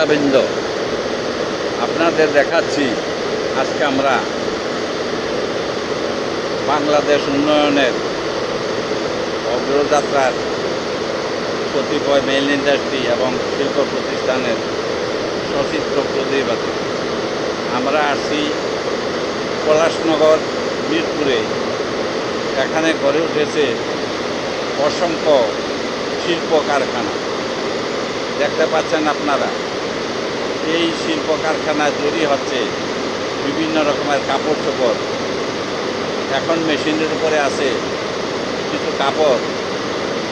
শ্রোতাবৃন্দ, আপনাদের দেখাচ্ছি আজকে আমরা বাংলাদেশ উন্নয়নের অগ্রযাত্রার কতিপয় মেইল ইন্ডাস্ট্রি এবং শিল্প প্রতিষ্ঠানের সচিত্র প্রতিবাদী। আমরা আসছি পলাশনগর মিরপুরে। এখানে গড়ে উঠেছে অসংখ্য শিল্প কারখানা। দেখতে পাচ্ছেন আপনারা, এই শিল্প কারখানায় তৈরি হচ্ছে বিভিন্ন রকমের কাপড় চোপড়। এখন মেশিনের উপরে আছে কিছু কাপড়।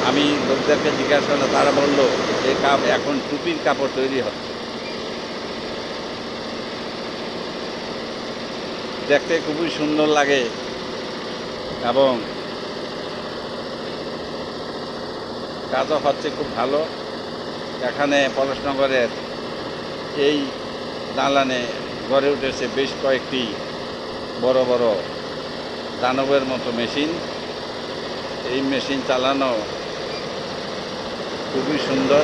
আমি লোকদেরকে জিজ্ঞাসা করলে তারা বলল এই এখন টুপির কাপড় তৈরি হচ্ছে। দেখতে খুবই সুন্দর লাগে এবং কাজও হচ্ছে খুব ভালো। এখানে পলাশনগরের এই দালানে গড়ে উঠেছে বেশ কয়েকটি বড় বড় দানবের মতো মেশিন। এই মেশিন চালানো খুবই সুন্দর।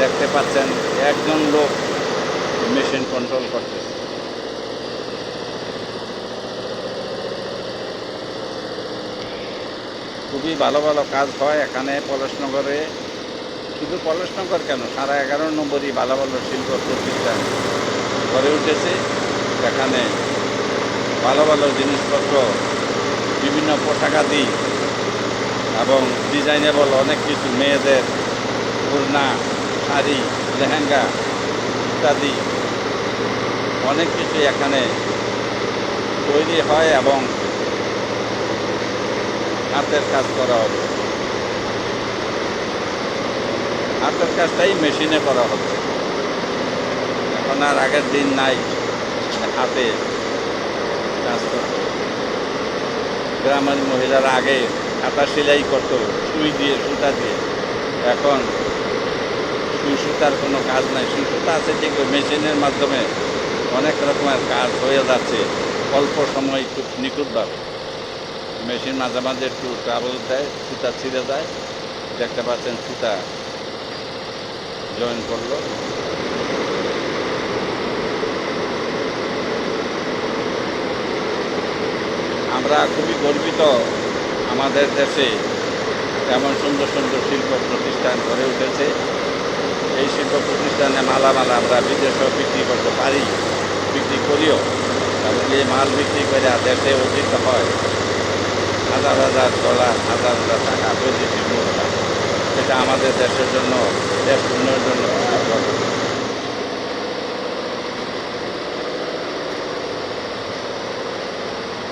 দেখতে পাচ্ছেন একজন লোক মেশিন কন্ট্রোল করতেছে। খুবই ভালো ভালো কাজ হয় এখানে পলাশনগরে। শুধু পলাশনগর কেন, সারা 11 নম্বরই ভালো ভালো শিল্প প্রতিষ্ঠান গড়ে উঠেছে। এখানে ভালো ভালো জিনিসপত্র, বিভিন্ন পোশাকাদি এবং ডিজাইনেবল অনেক কিছু, মেয়েদের ওড়না, শাড়ি, লেহেঙ্গা ইত্যাদি অনেক কিছু এখানে তৈরি হয় এবং হাতের কাজ করা হবে। হাতের কাজটাই মেশিনে করা হচ্ছে। এখন আর আগের দিন নাই হাতে কাজ করতে। গ্রামের মহিলারা আগে হাতা সেলাই করতো সুই দিয়ে, সুতা দিয়ে। এখন সুই সুতার কোনো কাজ নাই। সুই সুতা আছে ঠিক, মেশিনের মাধ্যমে অনেক রকমের কাজ হয়ে যাচ্ছে অল্প সময়, খুব নিখুঁতভাবে। মেশিন মাঝে মাঝে একটু ট্রাবল দেয়, সুতা ছিঁড়ে যায়। দেখতে পাচ্ছেন সুতা জয়েন করলো। আমরা খুবই গর্বিত আমাদের দেশে এমন সুন্দর সুন্দর শিল্প প্রতিষ্ঠান গড়ে উঠেছে। এই শিল্প প্রতিষ্ঠানে মালামাল আমরা বিদেশেও বিক্রি করতে পারি, বিক্রি করিও। এবং এই মাল বিক্রি করে দেশে অর্জিত হয় হাজার হাজার ডলার, হাজার হাজার টাকা, বৈদেশিক মুদ্রা। এটা আমাদের দেশের জন্য, দেশ উন্নয়নের জন্য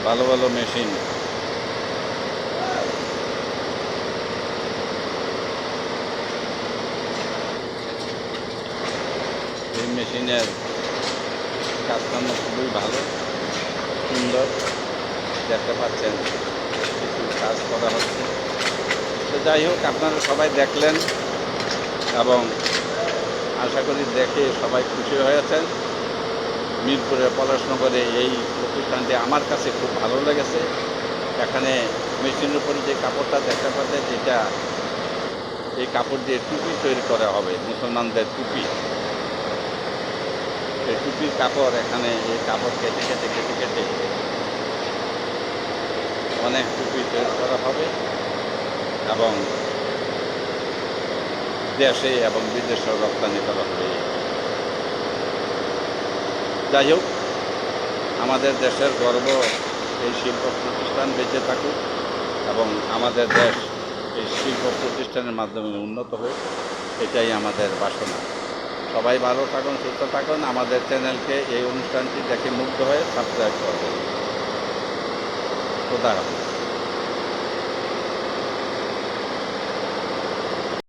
ভালো ভালো মেশিন। এই মেশিনের কাজকর্ম খুবই ভালো, সুন্দর। দেখতে পাচ্ছেন কিছু কাজ করা হচ্ছে। তো যাই হোক, আপনারা সবাই দেখলেন এবং আশা করি দেখে সবাই খুশি হয়েছেন। মিরপুরের পলাশনগরে এই প্রতিষ্ঠানটি আমার কাছে খুব ভালো লেগেছে। এখানে মেশিনের উপরে যে কাপড়টা দেখতে পাচ্ছেন, এটা এই কাপড় দিয়ে টুপি তৈরি করা হবে, মুসলমানদের টুপি। এই টুপির কাপড়, এখানে এই কাপড় কেটে কেটে কেটে কেটে অনেক টুপি তৈরি করা হবে এবং দেশে এবং বিদেশে রপ্তানি করা হবে। যাই হোক, আমাদের দেশের গর্ব এই শিল্প প্রতিষ্ঠান বেঁচে থাকুক এবং আমাদের দেশ এই শিল্প প্রতিষ্ঠানের মাধ্যমে উন্নত হোক, এটাই আমাদের বাসনা। সবাই ভালো থাকুন, সুস্থ থাকুন। আমাদের চ্যানেলকে, এই অনুষ্ঠানটি দেখে মুগ্ধ হয়ে সাবস্ক্রাইব করবেন। খোদা হাফেজ।